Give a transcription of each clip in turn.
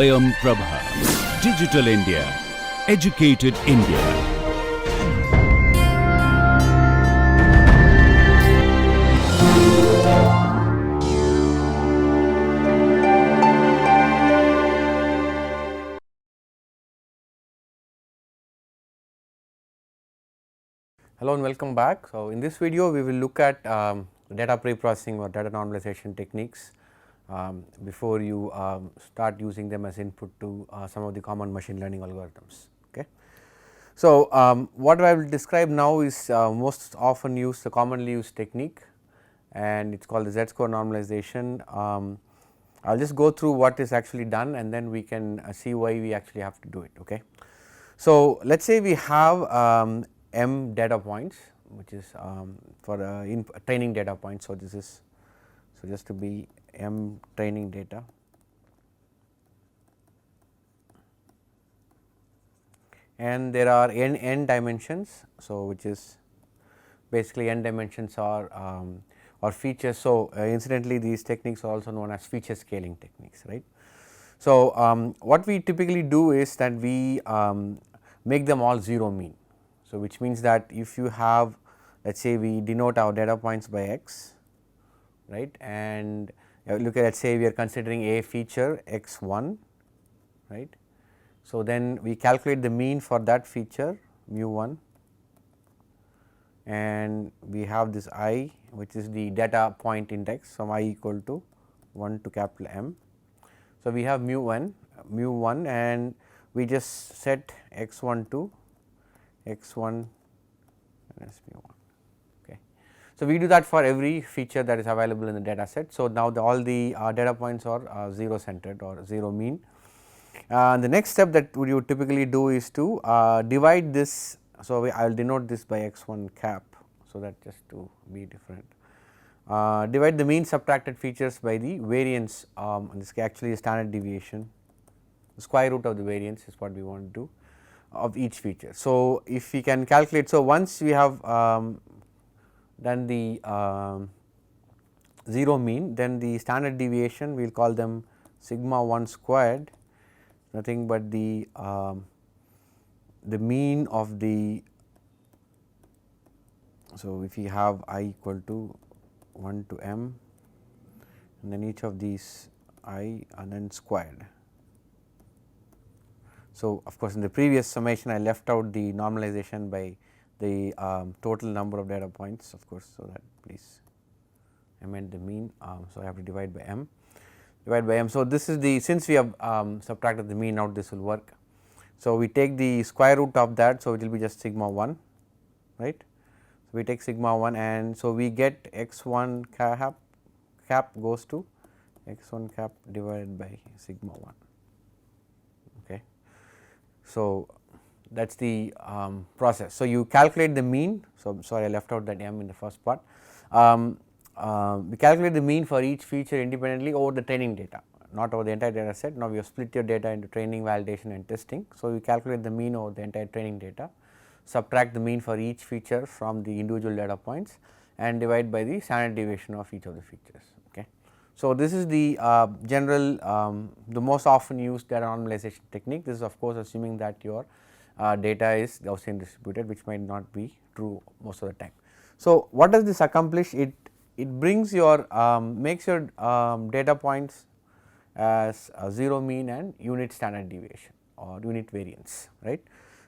Swayam Prabha. Digital India. Educated India. Hello and welcome back. So, in this video we will look at data pre-processing or data normalization techniques before you start using them as input to some of the common machine learning algorithms. Okay. So, what I will describe now is most often used, the commonly used technique, and it is called the Z-score normalization. I will just go through what is actually done and then we can see why we actually have to do it. Okay. So, let us say we have m data points, which is for training data points. So, this is just to be m training data, and there are n dimensions. So, which is basically n dimensions are features. So, incidentally these techniques are also known as feature scaling techniques, right. So, what we typically do is that we make them all 0 mean. So, which means that if you have, let us say we denote our data points by x, right, and look at, let us say we are considering a feature x1, right. So, then we calculate the mean for that feature mu 1, and we have this I, which is the data point index from I equal to 1 to capital M. So, we have mu 1 and we just set x1 to x1 minus mu 1. Okay. So, we do that for every feature that is available in the data set. So, now all the data points are 0 centered or 0 mean. The next step that you typically do is to divide this. So, I will denote this by x1 cap. So, that just to be different. Divide the mean subtracted features by the variance, this actually is standard deviation, the square root of the variance is what we want to do of each feature. So, if we can calculate, so once we have done the 0 mean, then the standard deviation we will call them sigma 1 squared, nothing but the mean of the. So, if we have I equal to 1 to m and then each of these I and then squared. So, of course, in the previous summation I left out the normalization by the total number of data points, of course. So, that please amend the mean. So, I have to divide by m. So, this is the, since we have subtracted the mean out, this will work. So, we take the square root of that. So, it will be just sigma 1, right. So, we take sigma 1 and so we get x1 cap goes to x1 cap divided by sigma 1. Okay. So, that is the process. So, you calculate the mean. So, sorry I left out that m in the first part. We calculate the mean for each feature independently over the training data, not over the entire data set. Now, we have split your data into training, validation and testing. So, you calculate the mean over the entire training data, subtract the mean for each feature from the individual data points and divide by the standard deviation of each of the features. Okay. So, this is the general the most often used data normalization technique. This is of course assuming that your data is Gaussian distributed, which might not be true most of the time. So, what does this accomplish? It brings your makes your data points as a 0 mean and unit standard deviation or unit variance, right.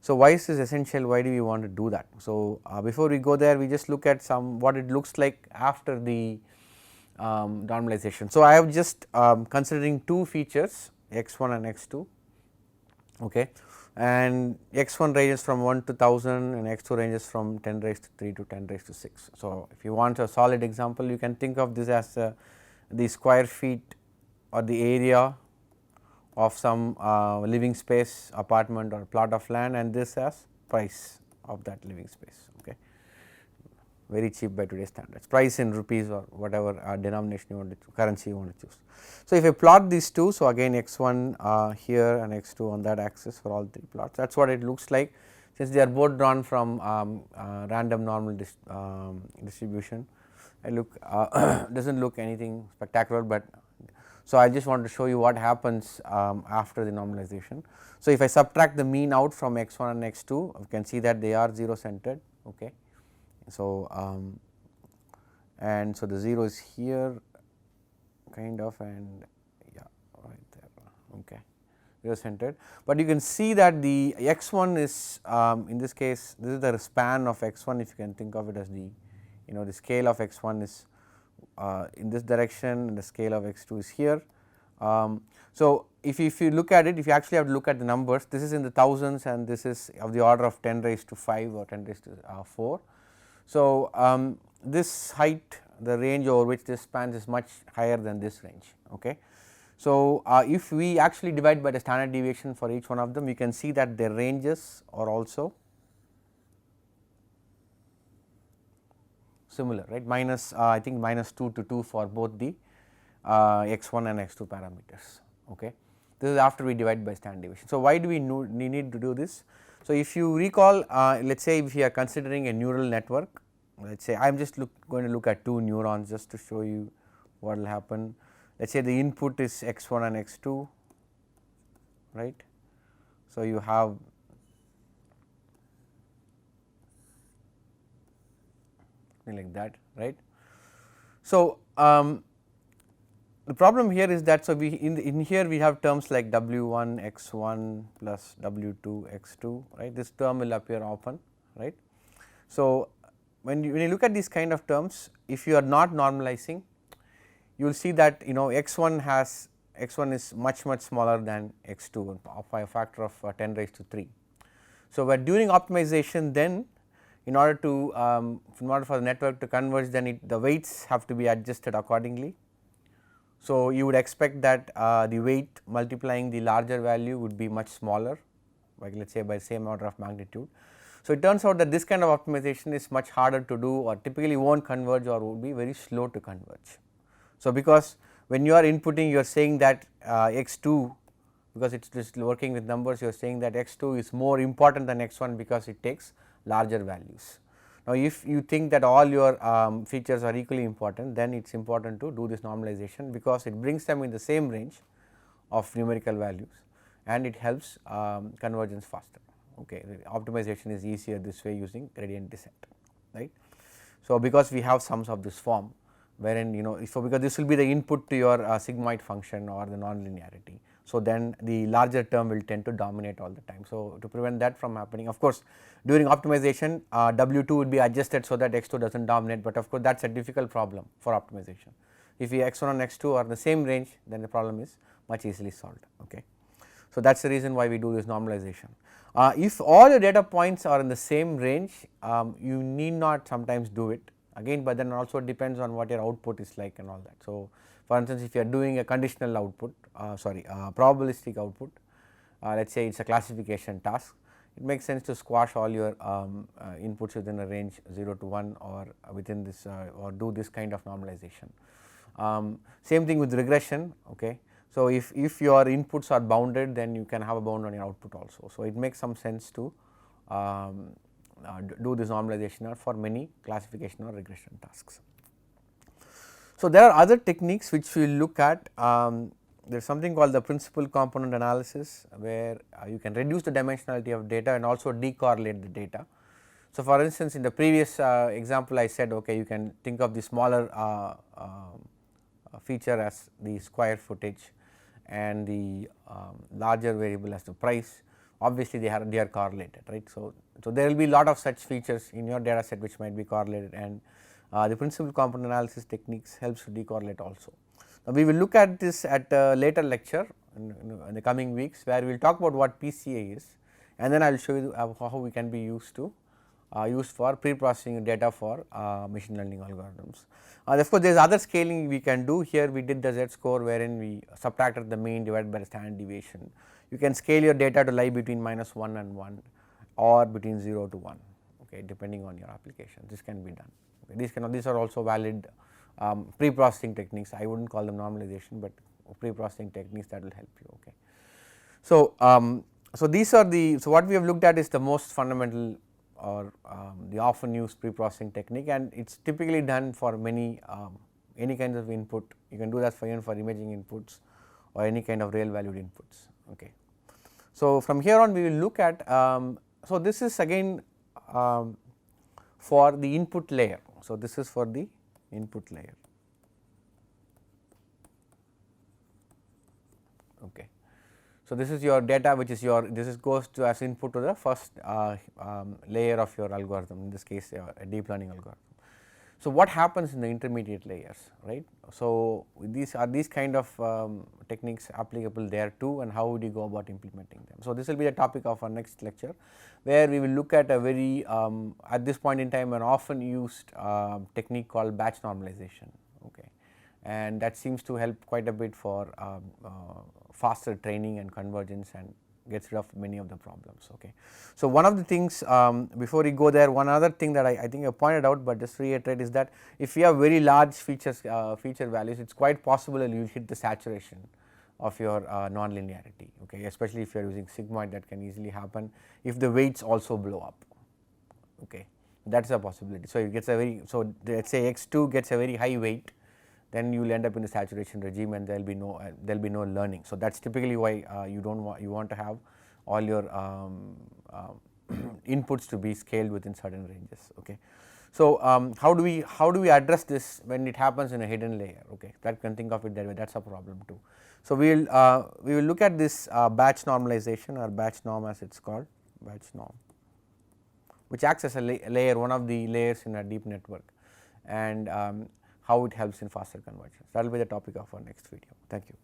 So, why is this essential? Why do we want to do that? So, before we go there, we just look at some what it looks like after the normalization. So, I have just considering two features x1 and x2, okay, and x1 ranges from 1 to 1000 and x2 ranges from 10 raised to 3 to 10 raised to 6. So, if you want a solid example, you can think of this as the square feet or the area of some living space, apartment or plot of land, and this as price of that living space. Okay. Very cheap by today's standards, price in rupees or whatever denomination you want to currency you want to choose. So, if I plot these two, so again x1 here and x2 on that axis for all three plots, that is what it looks like, since they are both drawn from random normal distribution. I look does not look anything spectacular, but So, I just want to show you what happens after the normalization. So, if I subtract the mean out from x1 and x2, you can see that they are 0 centered. Okay. So, and so the 0 is here kind of, and yeah, right there. Okay. 0 centered, but you can see that the x1 is in this case, this is the span of x1, if you can think of it as the, the scale of x1 is in this direction and the scale of x2 is here. So, if you look at it, if you actually have to look at the numbers, this is in the thousands and this is of the order of 10 raised to 5 or 10 raised to 4. So, this height, the range over which this spans is much higher than this range. Okay. So, if we actually divide by the standard deviation for each one of them, you can see that their ranges are also similar, right, minus I think minus 2 to 2 for both the x1 and x2 parameters. Okay. This is after we divide by standard deviation. So, why do we need to do this? So, if you recall, let us say if you are considering a neural network, let us say I am just going to look at 2 neurons just to show you what will happen. Let us say the input is x1 and x2, right. So, you have something like that, right. So, the problem here is that, so we in here we have terms like w1 x1 plus w2 x2, right, this term will appear often, right. So, when you look at these kind of terms, if you are not normalizing, you will see that x1 is much smaller than x2 by a factor of 10 raised to 3. So, but during optimization, then in order for the network to converge, then the weights have to be adjusted accordingly. So, you would expect that the weight multiplying the larger value would be much smaller, like let us say by same order of magnitude. So, it turns out that this kind of optimization is much harder to do, or typically will not converge, or would be very slow to converge. So, because when you are inputting, you are saying that x2, because it is working with numbers, you are saying that x2 is more important than x1 because it takes larger values. Now, if you think that all your features are equally important, then it is important to do this normalization, because it brings them in the same range of numerical values and it helps convergence faster. Okay. Optimization is easier this way using gradient descent, right. So, because we have sums of this form, wherein so because this will be the input to your sigmoid function or the nonlinearity. So, then the larger term will tend to dominate all the time. So, to prevent that from happening, of course, during optimization W2 would be adjusted so that x2 does not dominate, but of course, that is a difficult problem for optimization. If the x1 and x2 are in the same range, then the problem is much easily solved. Okay. So, that is the reason why we do this normalization. If all your data points are in the same range, you need not sometimes do it again, but then also it depends on what your output is like and all that. So, for instance, if you are doing a conditional output, probabilistic output, let us say it is a classification task, it makes sense to squash all your inputs within a range 0 to 1 or within this or do this kind of normalization. Same thing with regression. Okay. So, if your inputs are bounded, then you can have a bound on your output also. So, it makes some sense to do this normalization for many classification or regression tasks. So, there are other techniques which we will look at. There is something called the principal component analysis, where you can reduce the dimensionality of data and also decorrelate the data. So, for instance, in the previous example I said, okay, you can think of the smaller feature as the square footage and the larger variable as the price. Obviously, they are correlated, right. So, there will be lot of such features in your data set which might be correlated, and the principal component analysis techniques helps to decorrelate also. Now, we will look at this at a later lecture in the coming weeks, where we will talk about what PCA is, and then I will show you how we can be used for pre-processing data for machine learning algorithms. Of course, there is other scaling we can do. Here we did the z-score, wherein we subtracted the mean divided by the standard deviation. You can scale your data to lie between -1 and 1 or between 0 to 1, okay, depending on your application. This can be done. Okay. These are also valid pre-processing techniques. I would not call them normalization, but pre-processing techniques that will help you. Okay. So, so these are so what we have looked at is the most fundamental or the often used pre-processing technique, and it is typically done for many any kind of input. You can do that for even for imaging inputs or any kind of real valued inputs. Okay. So, from here on we will look at, so this is again for the input layer. So, this is for the input layer. Okay. So, this is your data which is your, this is goes to as input to the first layer of your algorithm, in this case a deep learning algorithm. So, what happens in the intermediate layers, right? So, these are these kind of techniques applicable there too, and how would you go about implementing them. So, this will be the topic of our next lecture, where we will look at a very at this point in time an often used technique called batch normalization. Okay. And that seems to help quite a bit for faster training and convergence, and gets rid of many of the problems. Okay. So, one of the things before we go there, one other thing that I think I pointed out, but just reiterate, is that if you have very large features feature values, it is quite possible that you hit the saturation of your non-linearity. Okay. Especially if you are using sigmoid, that can easily happen if the weights also blow up. Okay. That is a possibility. So, it gets a very, so let us say x2 gets a very high weight, then you will end up in the saturation regime and there will be no learning. So, that is typically why you want to have all your inputs to be scaled within certain ranges. Okay. So, how do we address this when it happens in a hidden layer? Okay. That can think of it that way, that is a problem too. So, we will look at this batch normalization, or batch norm as it is called, batch norm, which acts as a layer, one of the layers in a deep network, and how it helps in faster convergence. That will be the topic of our next video. Thank you.